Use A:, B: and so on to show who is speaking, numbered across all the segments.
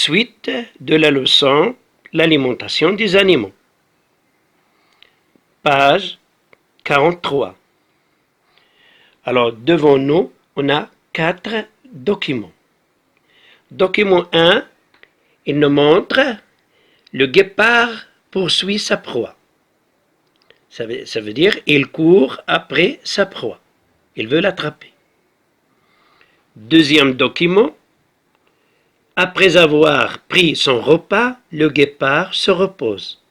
A: Suite de la leçon L'alimentation des animaux. Page 43. Alors, devant nous, on a 4 documents. Document 1, il nous montre le guépard poursuit sa proie. Ça veut dire il court après sa proie. Il veut l'attraper. Deuxième document, après avoir pris son repas, le guépard se repose.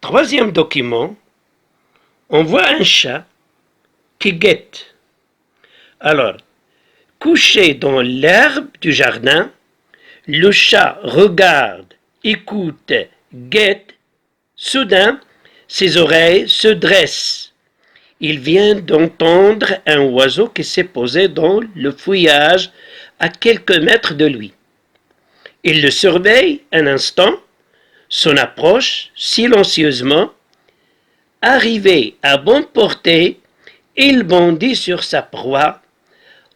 A: Troisième document, on voit un chat qui guette. Alors, couché dans l'herbe du jardin, le chat regarde, écoute, guette. Soudain, ses oreilles se dressent. Il vient d'entendre un oiseau qui s'est posé dans le feuillage à quelques mètres de lui. Il le surveille un instant, son approche silencieusement. Arrivé à bonne portée, il bondit sur sa proie,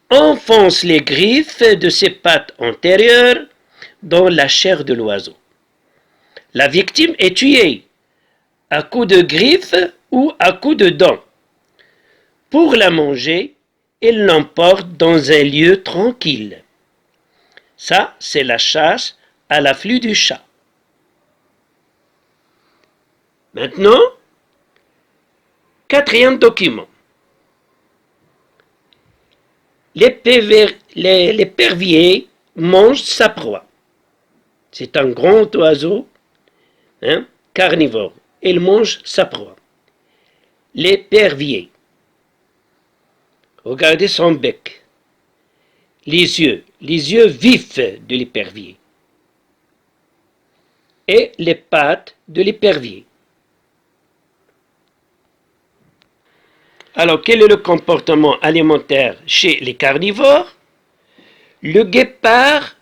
A: enfonce les griffes de ses pattes antérieures dans la chair de l'oiseau. La victime est tuée à coups de griffes ou à coups de dents. Pour la manger, il l'emporte dans un lieu tranquille. Ça, c'est la chasse à l'afflux du chat. Maintenant, quatrième document. L'épervier mange sa proie. C'est un grand oiseau carnivore. Il mange sa proie. L'épervier. Regardez son bec. Les yeux vifs de l'épervier. Et les pattes de l'épervier. Alors, quel est le comportement alimentaire chez les carnivores? Le guépard,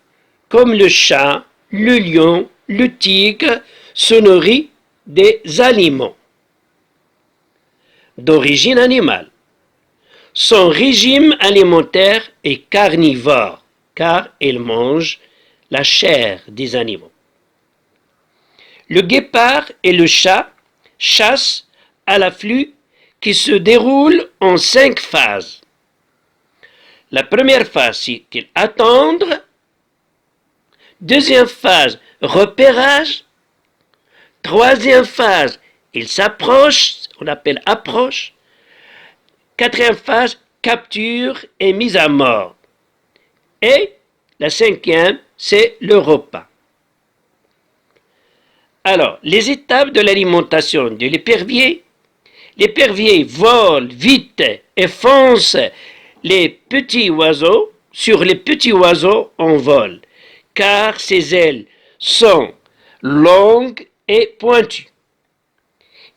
A: comme le chat, le lion, le tigre, se nourrit des aliments d'origine animale. Son régime alimentaire est carnivore, car il mange la chair des animaux. Le guépard et le chat chassent à l'afflux qui se déroule en 5 phases. La première phase, c'est qu'ils attendent. Deuxième phase, repérage. Troisième phase, ils s'approchent, on appelle approche. Quatrième phase, capture et mise à mort. Et la cinquième, c'est le repas. Alors, les étapes de l'alimentation de l'épervier. L'épervier vole vite et fonce les petits oiseaux sur les petits oiseaux en vol, car ses ailes sont longues et pointues.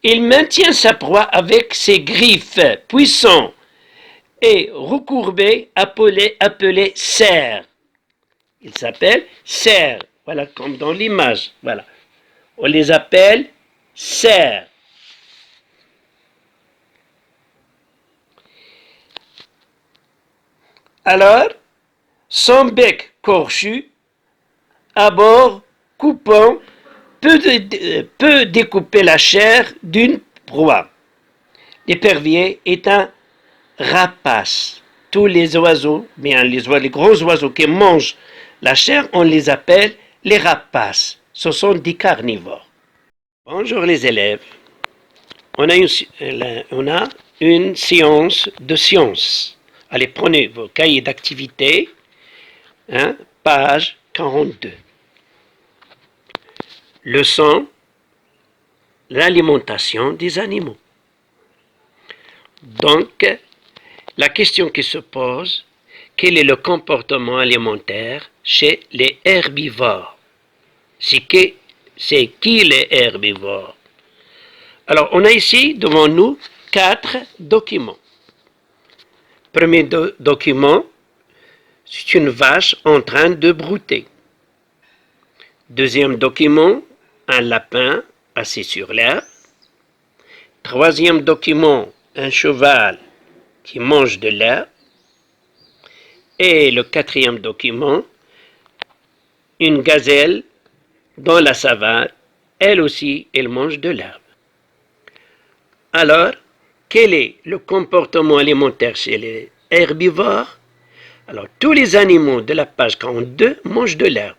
A: Il maintient sa proie avec ses griffes puissantes et recourbées appelées serres. Il s'appelle serres, voilà comme dans l'image, voilà. On les appelle serres. Alors, son bec corchu, à bord coupant, peut découper la chair d'une proie. L'épervier est un rapace. Tous les oiseaux, bien les gros oiseaux qui mangent la chair, on les appelle les rapaces. Ce sont des carnivores. Bonjour les élèves. On a une séance de sciences. Allez, prenez vos cahiers d'activité, page 42. Leçon, l'alimentation des animaux. Donc, la question qui se pose, quel est le comportement alimentaire chez les herbivores? C'est qui les herbivores? Alors, on a ici devant nous 4 documents. Premier document, c'est une vache en train de brouter. Deuxième document, un lapin assis sur l'herbe. Troisième document, un cheval qui mange de l'herbe. Et le quatrième document, une gazelle dans la savane, elle aussi, elle mange de l'herbe. Alors, quel est le comportement alimentaire chez les herbivores? Alors, tous les animaux de la page 42 mangent de l'herbe.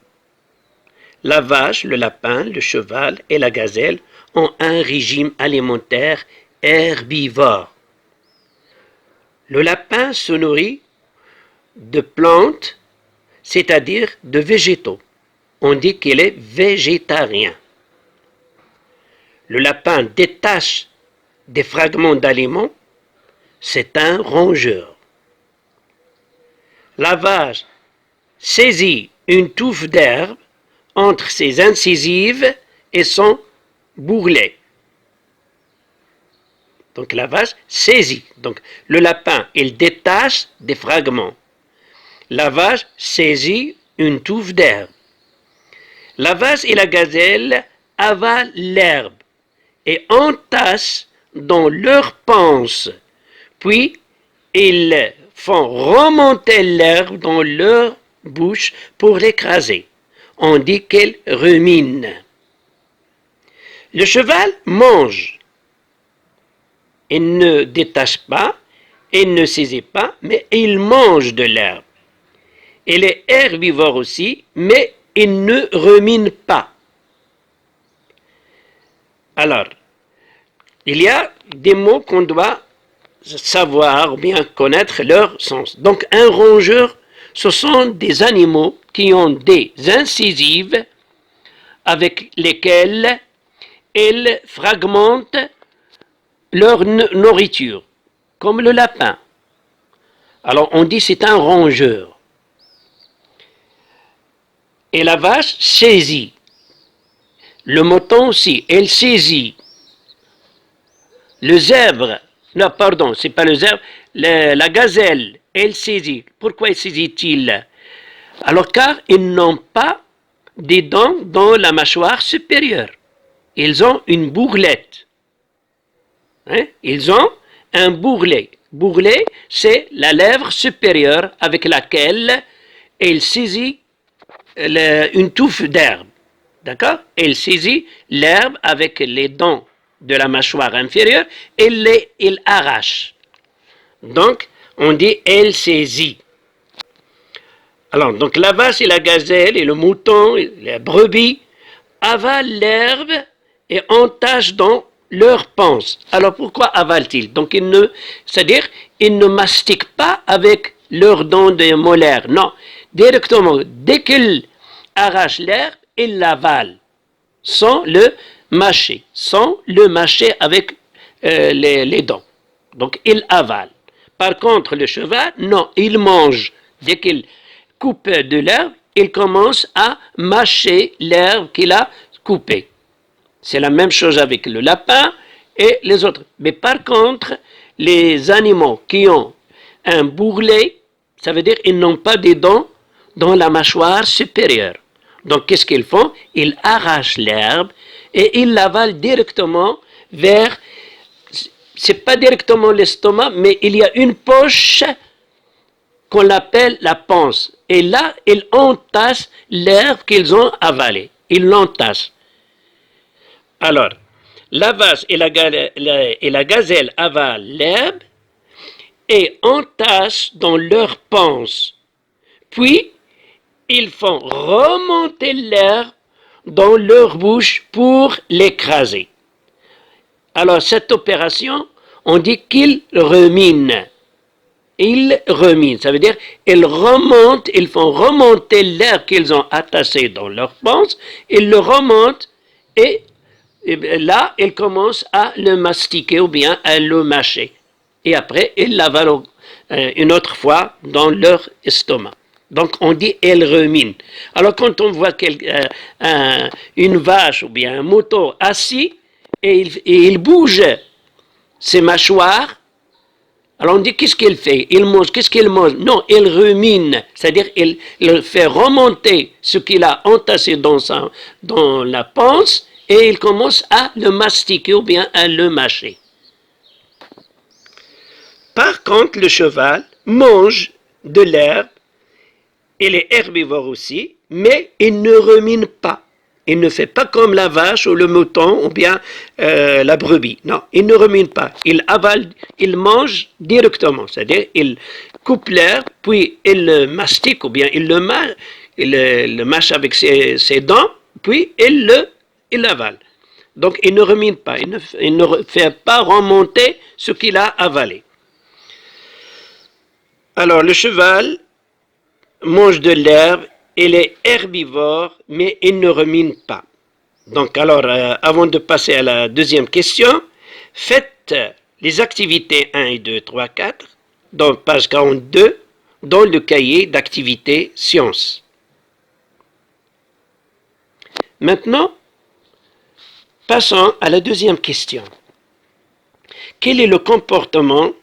A: La vache, le lapin, le cheval et la gazelle ont un régime alimentaire herbivore. Le lapin se nourrit de plantes, c'est-à-dire de végétaux. On dit qu'il est végétarien. Le lapin détache des fragments d'aliments, c'est un rongeur. La vache saisit une touffe d'herbe entre ses incisives et son bourrelet. Donc la vache saisit. Donc le lapin, il détache des fragments. La vache saisit une touffe d'herbe. La vache et la gazelle avalent l'herbe et entassent dans leurs panses. Puis ils font remonter l'herbe dans leur bouche pour l'écraser. On dit qu'elle rumine. Le cheval mange. Il ne détache pas, il ne saisit pas, mais il mange de l'herbe. Il est herbivore aussi, mais il ne rumine pas. Alors, il y a des mots qu'on doit savoir ou bien connaître leur sens. Donc, un rongeur, ce sont des animaux qui ont des incisives avec lesquelles ils fragmentent leur nourriture, comme le lapin. Alors, on dit c'est un rongeur. Et la vache saisit. Le mouton aussi, elle saisit. Le zèbre, non, pardon, c'est pas le zèbre, la gazelle, elle saisit. Pourquoi saisit-il? Alors, car ils n'ont pas des dents dans la mâchoire supérieure. Ils ont une bourrelette. Hein? Ils ont un bourrelet. Bourrelet, c'est la lèvre supérieure avec laquelle elle saisit une touffe d'herbe. D'accord? Elle saisit l'herbe avec les dents de la mâchoire inférieure et il arrache. Donc, on dit elle saisit. Alors, donc la vache et la gazelle et le mouton et la brebis avalent l'herbe et entachent dans leur panse. Alors, pourquoi avalent-ils? Donc, c'est-à-dire, ils ne mastiquent pas avec leurs dents de molaires. Non, directement, dès qu'ils arrachent l'herbe, ils l'avalent sans le mâcher, avec les dents. Donc, ils avalent. Par contre, le cheval, non, il mange. Dès qu'il coupe de l'herbe, il commence à mâcher l'herbe qu'il a coupée. C'est la même chose avec le lapin et les autres. Mais par contre, les animaux qui ont un bourrelet, ça veut dire qu'ils n'ont pas des dents dans la mâchoire supérieure. Donc, qu'est-ce qu'ils font? Ils arrachent l'herbe et ils l'avalent directement vers, c'est pas directement l'estomac, mais il y a une poche qu'on appelle la panse. Et là, ils entassent l'herbe qu'ils ont avalée. Ils l'entassent. Alors, la vache et la gazelle avalent l'herbe et entassent dans leur panse. Puis, ils font remonter l'herbe dans leur bouche pour l'écraser. Alors, cette opération, on dit qu'ils ruminent. Ils ruminent, ça veut dire ils remontent, ils font remonter l'herbe qu'ils ont attaché dans leur panse, ils le remontent et là, ils commencent à le mastiquer ou bien à le mâcher. Et après, ils l'avalent une autre fois dans leur estomac. Donc, on dit « elle rumine ». Alors, quand on voit une vache ou bien un mouton assis et il bouge ses mâchoires, alors on dit qu'est-ce qu'il fait? Il mange, qu'est-ce qu'il mange? Non, il rumine, c'est-à-dire il fait remonter ce qu'il a entassé dans la panse et il commence à le mastiquer ou bien à le mâcher. Par contre, le cheval mange de l'herbe il est herbivore aussi, mais il ne rumine pas. Il ne fait pas comme la vache ou le mouton ou bien la brebis. Non, il ne rumine pas. Il avale, il mange directement. C'est-à-dire, il coupe l'herbe, puis il le mastique ou bien il le mâche avec ses dents, puis il l'avale. Donc, il ne rumine pas. Il ne fait pas remonter ce qu'il a avalé. Alors, le cheval mange de l'herbe, il est herbivore, mais il ne rumine pas. Donc, alors, avant de passer à la deuxième question, faites les activités 1 et 2, 3, 4, dans page 42, dans le cahier d'activités sciences. Maintenant, passons à la deuxième question. Quel est le comportement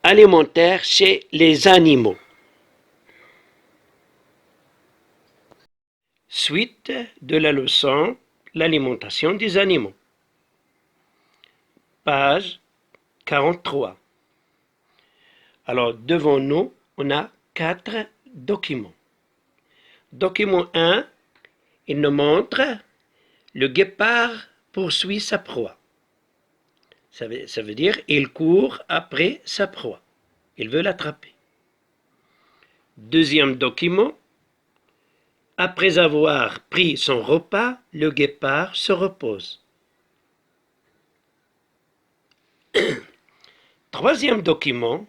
A: alimentaire chez les animaux? Suite de la leçon l'alimentation des animaux. Page 43. Alors, devant nous, on a 4 documents. Document 1, il nous montre le guépard poursuit sa proie. Ça veut dire il court après sa proie. Il veut l'attraper. Deuxième document, après avoir pris son repas, le guépard se repose. Troisième document,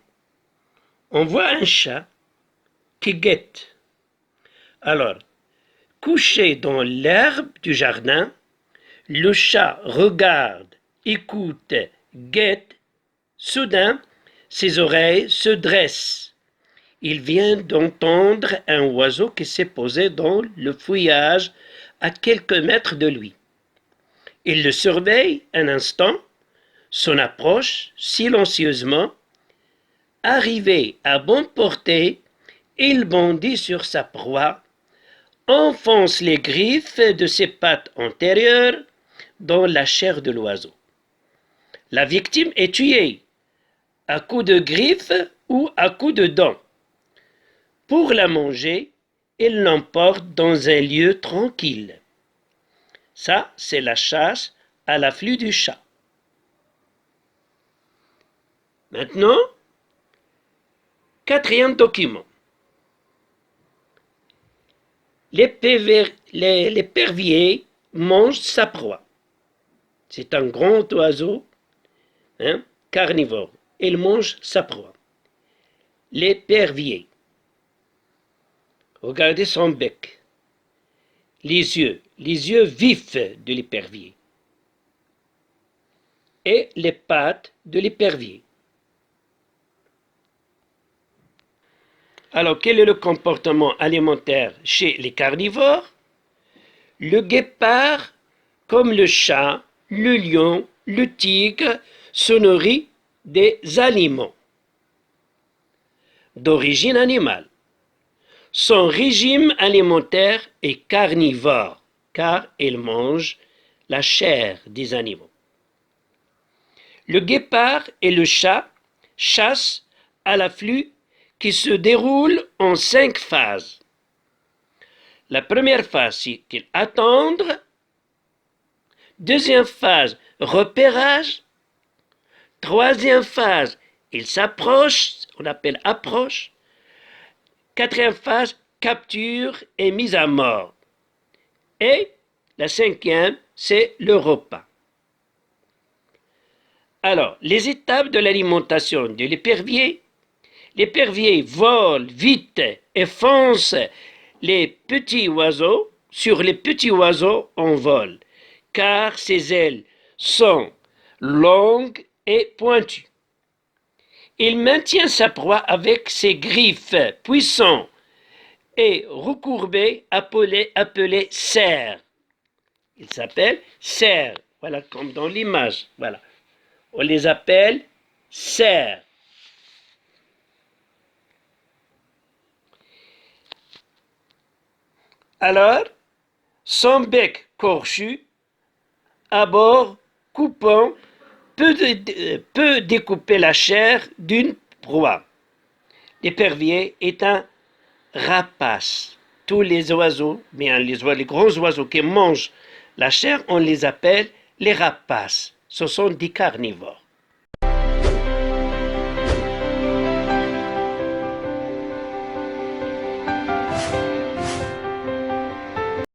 A: on voit un chat qui guette. Alors, couché dans l'herbe du jardin, le chat regarde, écoute, guette. Soudain, ses oreilles se dressent. Il vient d'entendre un oiseau qui s'est posé dans le feuillage à quelques mètres de lui. Il le surveille un instant, son approche silencieusement. Arrivé à bonne portée, il bondit sur sa proie, enfonce les griffes de ses pattes antérieures dans la chair de l'oiseau. La victime est tuée à coups de griffes ou à coups de dents. Pour la manger, il l'emporte dans un lieu tranquille. Ça, c'est la chasse à l'afflux du chat. Maintenant, quatrième document. L'épervier mange sa proie. C'est un grand oiseau carnivore. Il mange sa proie. L'épervier. Regardez son bec. Les yeux vifs de l'épervier. Et les pattes de l'épervier. Alors, quel est le comportement alimentaire chez les carnivores? Le guépard, comme le chat, le lion, le tigre, se nourrit des aliments d'origine animale. Son régime alimentaire est carnivore, car il mange la chair des animaux. Le guépard et le chat chassent à l'afflux qui se déroule en 5 phases. La première phase, c'est qu'ils attendent. Deuxième phase, repérage. Troisième phase, ils s'approchent, on appelle approche. Quatrième phase, capture et mise à mort. Et la cinquième, c'est le repas. Alors, les étapes de l'alimentation de l'épervier. L'épervier vole vite et fonce les petits oiseaux. Sur les petits oiseaux en vol, car ses ailes sont longues et pointues. Il maintient sa proie avec ses griffes puissantes et recourbées appelées serres. Il s'appelle serres. Voilà, comme dans l'image. Voilà. On les appelle serres. Alors, son bec corchu, à bord coupant, peut découper la chair d'une proie. L'épervier est un rapace. Tous les oiseaux, bien les grands oiseaux qui mangent la chair, on les appelle les rapaces. Ce sont des carnivores.